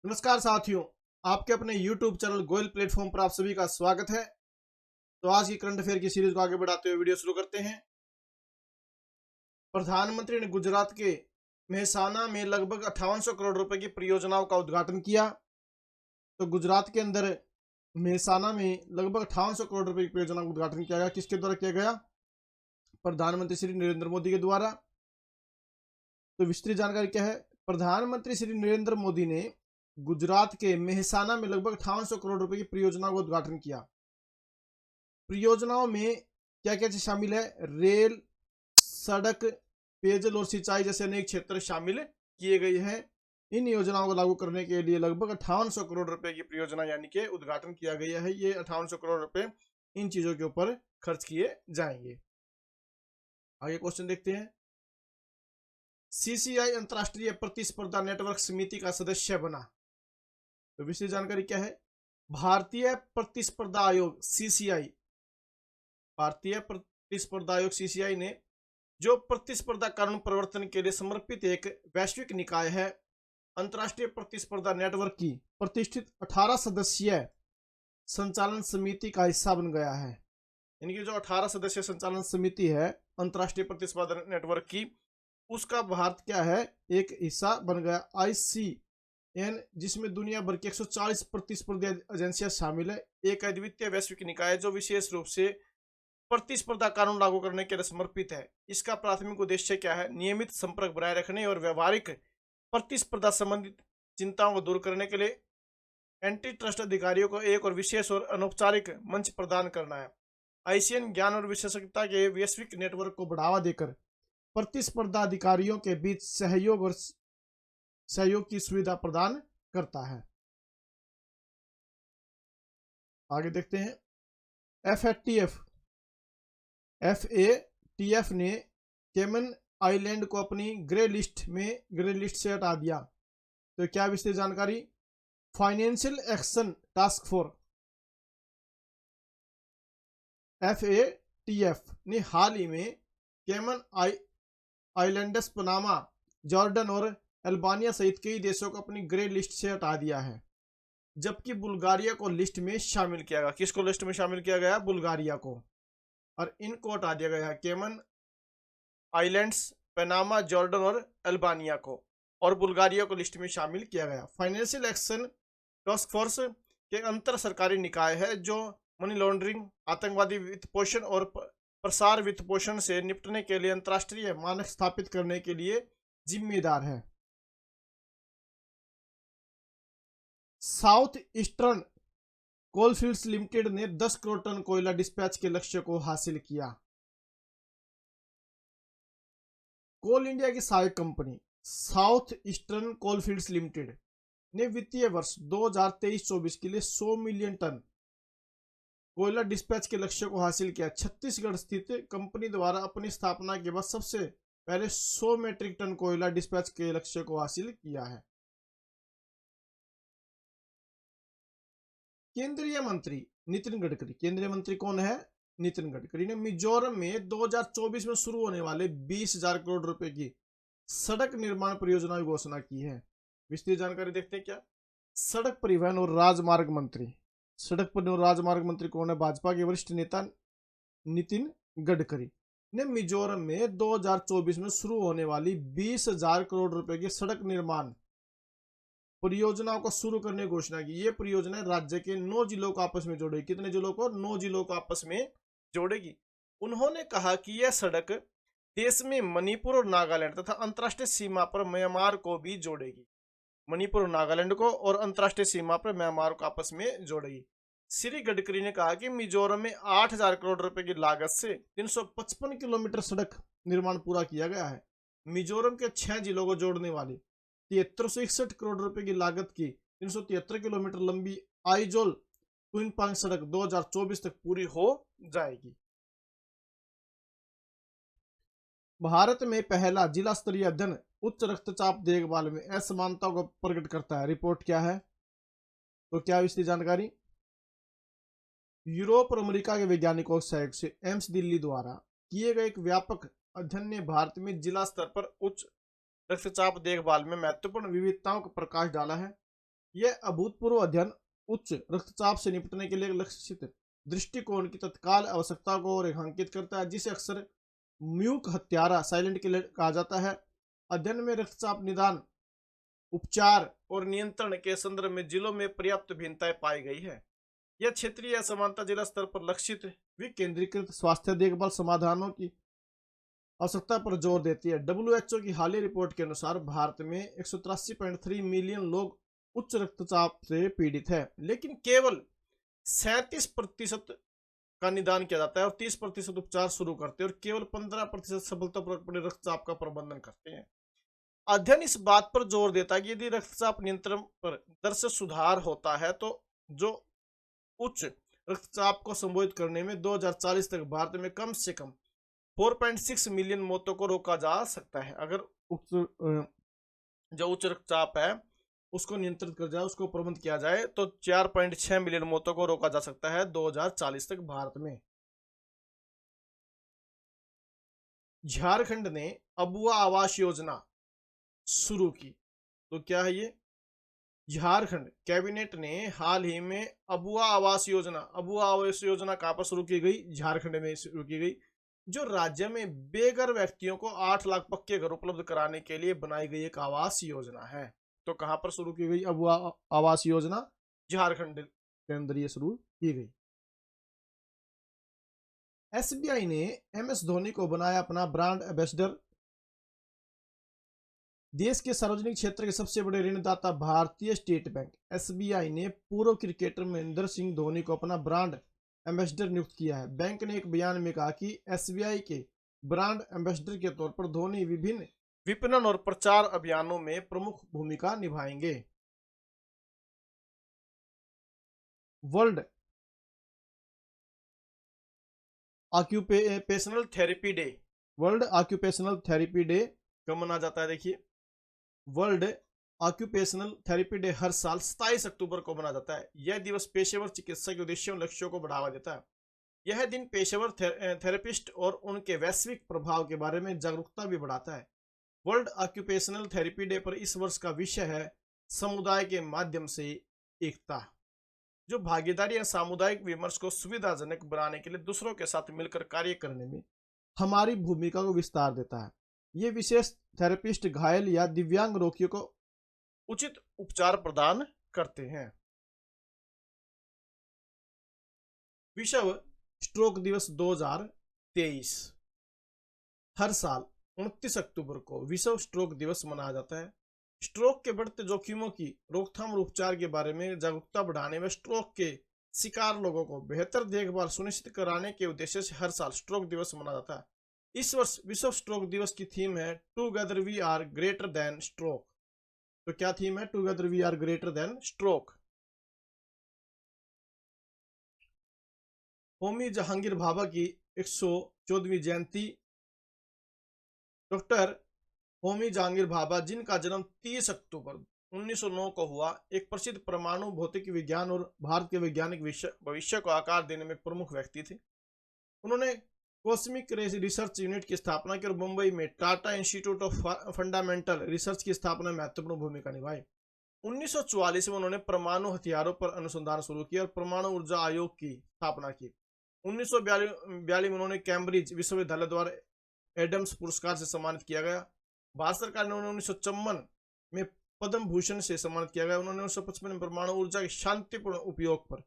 नमस्कार साथियों, आपके अपने YouTube चैनल गोयल प्लेटफॉर्म पर आप सभी का स्वागत है। तो आज की करंट अफेयर की सीरीज को आगे बढ़ाते हुए वीडियो शुरू करते हैं। प्रधानमंत्री ने गुजरात के मेहसाना में लगभग 5800 करोड़ रुपए की परियोजनाओं का उद्घाटन किया। तो गुजरात के अंदर मेहसाना में लगभग 5800 करोड़ रुपए की परियोजना का उद्घाटन किया गया। किसके द्वारा किया गया? प्रधानमंत्री श्री नरेंद्र मोदी के द्वारा। तो विस्तृत जानकारी क्या है? प्रधानमंत्री श्री नरेंद्र मोदी ने गुजरात के मेहसाना में लगभग 5800 करोड़ रुपए की परियोजना का उद्घाटन किया। परियोजनाओं में क्या क्या चीज शामिल है? रेल, सड़क, पेयजल और सिंचाई जैसे अनेक क्षेत्र शामिल किए गए हैं। इन योजनाओं को लागू करने के लिए लगभग 5800 करोड़ रुपए की परियोजना यानी कि उद्घाटन किया गया है। ये 5800 करोड़ रुपए इन चीजों के ऊपर खर्च किए जाएंगे। आगे क्वेश्चन देखते हैं। सीसीआई अंतरराष्ट्रीय प्रतिस्पर्धा नेटवर्क समिति का सदस्य बना। तो विशेष जानकारी क्या है? भारतीय प्रतिस्पर्धा आयोग सीसीआई, भारतीय प्रतिस्पर्धा आयोग सीसीआई ने जो प्रतिस्पर्धा कानून प्रवर्तन के लिए समर्पित एक वैश्विक निकाय है, अंतरराष्ट्रीय प्रतिस्पर्धा नेटवर्क की प्रतिष्ठित 18 सदस्यीय संचालन समिति का हिस्सा बन गया है। यानी कि जो 18 सदस्यीय संचालन समिति है अंतरराष्ट्रीय प्रतिस्पर्धा नेटवर्क की, उसका भारत क्या है? एक हिस्सा बन गया। ICN, जिसमें दुनिया भर की 140 प्रतिस्पर्धी एजेंसियां शामिल है। एक अद्वितीय वैश्विक निकाय जो विशेष रूप से प्रतिस्पर्धा कानून लागू करने के लिए समर्पित है। इसका प्राथमिक उद्देश्य क्या है? नियमित संपर्क बनाए रखने और व्यवहारिक प्रतिस्पर्धा संबंधित चिंताओं को दूर करने के लिए एंटी ट्रस्ट अधिकारियों को एक और विशेष और अनौपचारिक मंच प्रदान करना है। ICN ज्ञान और विशेषज्ञता के वैश्विक नेटवर्क को बढ़ावा देकर प्रतिस्पर्धा अधिकारियों के बीच सहयोग की सुविधा प्रदान करता है। आगे देखते हैं। FATF ने केमन आइलैंड को अपनी ग्रे लिस्ट से हटा दिया। तो क्या विस्तृत जानकारी? Financial action task force FATF ने हाल ही में केमन आइलैंड्स, पनामा, जॉर्डन और अल्बानिया सहित कई देशों को अपनी ग्रे लिस्ट से हटा दिया है, जबकि बुल्गारिया को लिस्ट में शामिल किया गया। किसको लिस्ट में शामिल किया गया? बुल्गारिया को। और इनको हटा दिया गया है, केमन आइलैंड्स, पनामा, जॉर्डन और अल्बानिया को, और बुल्गारिया को लिस्ट में शामिल किया गया। फाइनेंशियल एक्शन टास्क फोर्स के अंतर सरकारी निकाय है जो मनी लॉन्ड्रिंग, आतंकवादी वित्त पोषण और प्रसार वित्त पोषण से निपटने के लिए अंतर्राष्ट्रीय मानक स्थापित करने के लिए जिम्मेदार है। साउथ ईस्टर्न कोलफील्ड्स लिमिटेड ने 10 करोड़ टन कोयला डिस्पैच के लक्ष्य को हासिल किया। कोल इंडिया की सहायक company south eastern coalfields limited ने वित्तीय वर्ष 2023-24 के लिए 100 मिलियन टन कोयला डिस्पैच के लक्ष्य को हासिल किया। छत्तीसगढ़ स्थित कंपनी द्वारा अपनी स्थापना के बाद सबसे पहले 100 मीट्रिक टन कोयला डिस्पैच के लक्ष्य को हासिल किया है। केंद्रीय मंत्री नितिन गडकरी, केंद्रीय मंत्री कौन है? नितिन गडकरी ने मिजोरम में 2024 में शुरू होने वाले 20,000 करोड़ रुपए की सड़क निर्माण परियोजना की घोषणा की है। विस्तृत जानकारी देखते हैं। क्या? सड़क परिवहन और राजमार्ग मंत्री, सड़क परिवहन और राजमार्ग मंत्री कौन है? भाजपा के वरिष्ठ नेता नितिन गडकरी ने मिजोरम में 2024 में शुरू होने वाली 20,000 करोड़ रुपए की सड़क निर्माण परियोजनाओं को शुरू करने की घोषणा की। ये परियोजना राज्य के 9 जिलों को आपस में जोड़ेगी। कितने जिलों को? 9 जिलों को आपस में जोड़ेगी। उन्होंने कहा कि यह सड़क देश में मणिपुर और नागालैंड तथा अंतर्राष्ट्रीय सीमा पर म्यांमार को भी जोड़ेगी। मणिपुर और नागालैंड को और अंतर्राष्ट्रीय सीमा पर म्यांमार को आपस में जोड़ेगी। श्री गडकरी ने कहा कि मिजोरम में 8,000 करोड़ रुपए की लागत से 355 किलोमीटर सड़क निर्माण पूरा किया गया है। मिजोरम के 6 जिलों को जोड़ने वाली 7361 करोड़ रुपए की लागत की 373 किलोमीटर लंबी आइजोल क्विनपांग सड़क 2024 तक पूरी हो जाएगी। भारत में पहला जिला स्तरीय अध्ययन उच्च रक्तचाप देखभाल में असमानता को प्रकट करता है। रिपोर्ट क्या है? तो क्या इसकी जानकारी? यूरोप और अमेरिका के वैज्ञानिकों के सहयोग से एम्स दिल्ली द्वारा किए गए एक व्यापक अध्ययन ने भारत में जिला स्तर पर उच्च रक्तचाप देखभाल में महत्वपूर्ण विविधताओं को प्रकाश डाला है। यह अभूतपूर्व अध्ययन उच्च रक्तचाप से निपटने के लिए लक्षित दृष्टिकोण की तत्काल आवश्यकता को रेखांकित करता है, जिसे अक्सर म्यूक हत्यारा साइलेंट किलर कहा जाता है। अध्ययन में रक्तचाप निदान, उपचार और नियंत्रण के संदर्भ में जिलों में पर्याप्त भिन्नताएं पाई गई है। यह क्षेत्रीय असमानता जिला स्तर पर लक्षित विकेंद्रीकृत स्वास्थ्य देखभाल समाधानों की आवश्यकता पर जोर देती है। WHO की हालिया रिपोर्ट के अनुसार भारत में 183.3 मिलियन लोग उच्च रक्तचाप से पीड़ित है, लेकिन केवल 37% का निदान किया जाता है और 30% उपचार शुरू करते हैं और केवल 15% सफलतापूर्वक अपने रक्तचाप का प्रबंधन करते हैं। अध्ययन इस बात पर जोर देता है कि यदि रक्तचाप नियंत्रण पर दर से सुधार होता है तो जो उच्च रक्तचाप को संबोधित करने में 2040 तक भारत में कम से कम 4.6 मिलियन मौतों को रोका जा सकता है। अगर जो उच्च रक्तचाप है उसको नियंत्रित कर जाए, उसको प्रबंध किया जाए तो 4.6 मिलियन मौतों को रोका जा सकता है 2040 तक भारत में। झारखंड ने अबुआ आवास योजना शुरू की, तो क्या है ये? झारखंड कैबिनेट ने हाल ही में अबुआ आवास योजना कहां पर शुरू की गई? झारखंड में शुरू की गई, जो राज्य में बेघर व्यक्तियों को 8 लाख पक्के घर उपलब्ध कराने के लिए बनाई गई एक आवास योजना है। तो कहां पर शुरू की गई अबुआ आवास योजना? झारखंड के अंदर ये शुरू की गई। SBI ने MS धोनी को बनाया अपना ब्रांड एम्बेसडर। देश के सार्वजनिक क्षेत्र के सबसे बड़े ऋणदाता भारतीय स्टेट बैंक SBI ने पूर्व क्रिकेटर महेंद्र सिंह धोनी को अपना ब्रांड एम्बेसडर नियुक्त किया है। बैंक ने एक बयान में कहा कि SBI के ब्रांड एम्बेसडर के तौर पर धोनी विभिन्न विपणन और प्रचार अभियानों में प्रमुख भूमिका निभाएंगे। World occupational therapy day, world occupational therapy day कब मनाया जाता है? देखिए, वर्ल्ड ऑक्यूपेशनल थेरेपी डे हर साल 27 अक्टूबर को मनाया जाता है। यह दिवस पेशेवर चिकित्सा के उद्देश्यों और लक्ष्यों को बढ़ावा देता है। यह दिन पेशेवर थेरेपिस्ट और उनके वैश्विक प्रभाव के बारे में जागरूकता भी बढ़ाता है। वर्ल्ड ऑक्यूपेशनल थेरेपी डे पर इस वर्ष का विषय है समुदाय के माध्यम से एकता, जो भागीदारी या सामुदायिक विमर्श को सुविधाजनक बनाने के लिए दूसरों के साथ मिलकर कार्य करने में हमारी भूमिका को विस्तार देता है। ये विशेष थेरेपिस्ट घायल या दिव्यांग रोगियों को उचित उपचार प्रदान करते हैं। विश्व स्ट्रोक दिवस 2023 हर साल 29 अक्टूबर को विश्व स्ट्रोक दिवस मनाया जाता है। स्ट्रोक के बढ़ते जोखिमों की रोकथाम और उपचार के बारे में जागरूकता बढ़ाने में स्ट्रोक के शिकार लोगों को बेहतर देखभाल सुनिश्चित कराने के उद्देश्य से हर साल स्ट्रोक दिवस मनाया जाता है। इस वर्ष विश्व स्ट्रोक दिवस की थीम है together we are greater than stroke. तो क्या थीम है? Together we are greater than stroke. Homi Jehangir Bhabha की 114वीं जयंती। डॉक्टर होमी जहांगीर भाभा, जिनका जन्म 30 अक्टूबर 1909 को हुआ, एक प्रसिद्ध परमाणु भौतिक विज्ञान और भारत के वैज्ञानिक भविष्य को आकार देने में प्रमुख व्यक्ति थे। उन्होंने कॉस्मिक रिसर्च यूनिट की स्थापना की और मुंबई में Tata institute of fundamental research की स्थापना में महत्वपूर्ण भूमिका निभाई। 1944 में उन्होंने परमाणु हथियारों पर अनुसंधान शुरू किया और परमाणु ऊर्जा आयोग की स्थापना की। 1942 में उन्होंने कैम्ब्रिज विश्वविद्यालय द्वारा एडम्स पुरस्कार से सम्मानित किया गया। भारत सरकार ने उन्हें 1954 में पद्म भूषण से सम्मानित किया गया। उन्होंने 1955 में परमाणु ऊर्जा के शांतिपूर्ण उपयोग पर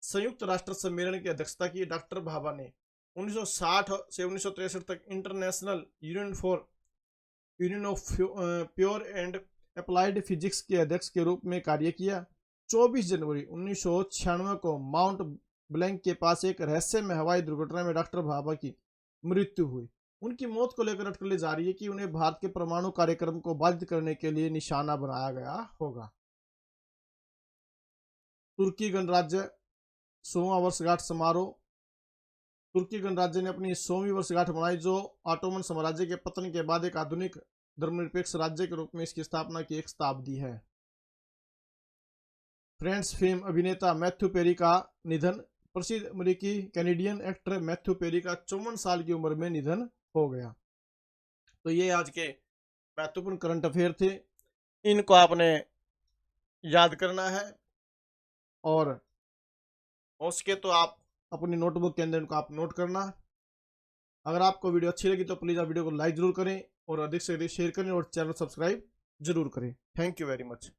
संयुक्त राष्ट्र सम्मेलन की अध्यक्षता की। डॉक्टर भाभा ने 1960 से 1963 तक international union of pure and applied physics के अध्यक्ष के रूप में कार्य किया। 24 जनवरी 1996 को माउंट ब्लैंक के पास एक रहस्यमय हवाई दुर्घटना में डॉक्टर भाभा की मृत्यु हुई। उनकी मौत को लेकर अटकलें जारी है कि उन्हें भारत के परमाणु कार्यक्रम को बाधित करने के लिए निशाना बनाया गया होगा। तुर्की गणराज्य 100वां वर्षगांठ समारोह। तुर्की गणराज्य ने अपनी 100वीं वर्षगांठ मनाई, जो ऑटोमन साम्राज्य के पतन के बाद एक आधुनिक धर्मनिरपेक्ष राज्य के रूप में इसकी स्थापना की एक शताब्दी है। फ्रेंड्स फेम अभिनेता मैथ्यू पेरी का निधन। प्रसिद्ध अमेरिकी कैनेडियन एक्टर मैथ्यू पेरी का 54 साल की उम्र में निधन हो गया। तो ये आज के महत्वपूर्ण करंट अफेयर थे। इनको आपने याद करना है, और हो सके तो आप अपनी नोटबुक के अंदर इनको आप नोट करना। अगर आपको वीडियो अच्छी लगी तो प्लीज़ आप वीडियो को लाइक जरूर करें और अधिक से अधिक शेयर करें और चैनल सब्सक्राइब जरूर करें। Thank you very much.